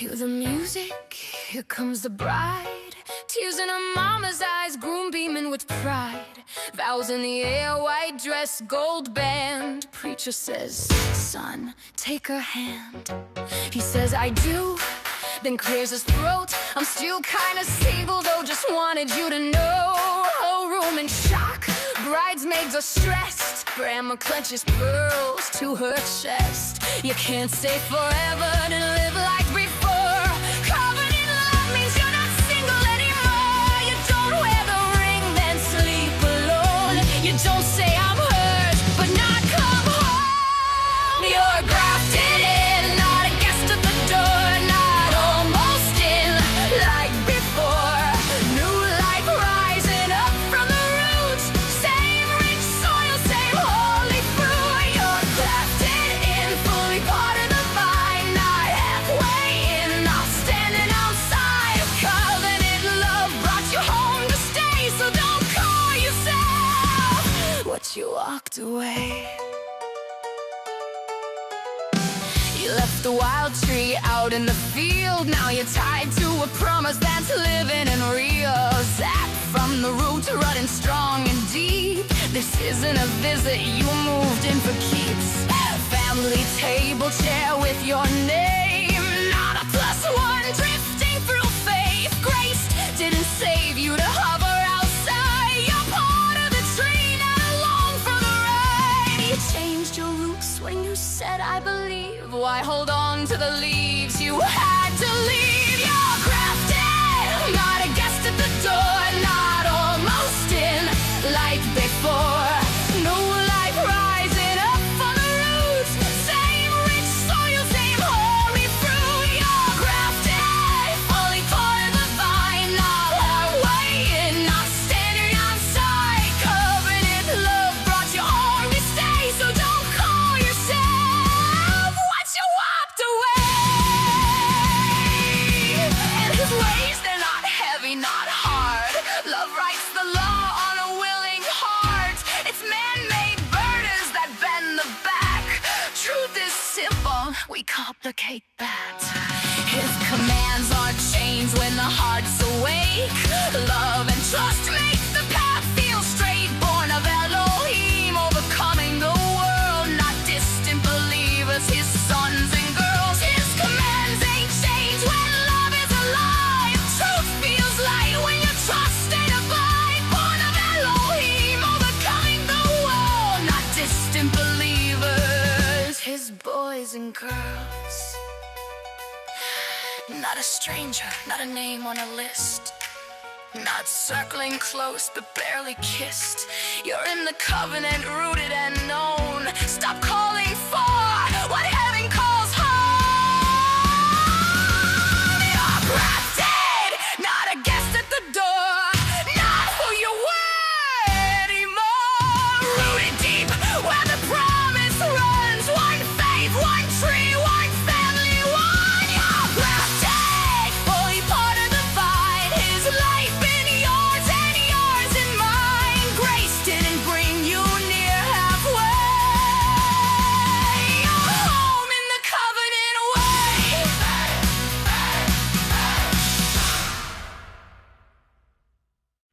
Cue the music, here comes the bride. Tears in her mama's eyes, groom beaming with pride. Vows in the air, white dress, gold band. Preacher says, son, take her hand. He says, I do, then clears his throat. I'm still kinda single though, just wanted you to know. Whole room in shock, bridesmaids are stressed. Grandma clenches pearls to her chest. You can't stay forever to live like before. Covenant love means you're not single anymore. You don't wear the ring, then sleep alone. You don't say I'm hers, but not come home. You're grafted in, not a guest at the door, not almost in like before. New life rising up from the roots. Same rich soil, same holy fruit. You're grafted in, fully part of the vine, not halfway in, not standing outside. Covenant love brought you home to stay, so don't call yourself what you walked away. You left the wild tree out in the field. Now you're tied to a promise that's living and real. Zapped from the root, running strong and deep. This isn't a visit, you moved in for keeps. Family table chair with your name, not a +1, drifting through faith. Grace didn't save you to hover outside. You're part of the tree, not along for the ride. You changed your roots when you said I believe. Why hold on to the leaves? You had to leave. You're grafted, not a guest at the door, not almost in like before. New life rising up from the roots. Same rich soil, same holy fruit. You're grafted, fully part of the vine, not halfway in, not standing outside. Covenant love brought you home to stay, so don't call yourself what you walked away. And his ways, they're not heavy, not hard. Love writes the law on a willing heart. It's man-made burdens that bend the back. Truth is simple, we complicate that. His commands aren't changed when the heart's awake. Love and trust make the path feel straight. Born of Elohim, overcoming the world, not distant believers, his sons and girls. His commands ain't changed when love is alive. Truth feels light when you trust and abide. Born of Elohim, overcoming the world, not distant believers, his boys and girls. Not a stranger, not a name on a list. Not circling close, but barely kissed. You're in the covenant, rooted and known. Stop calling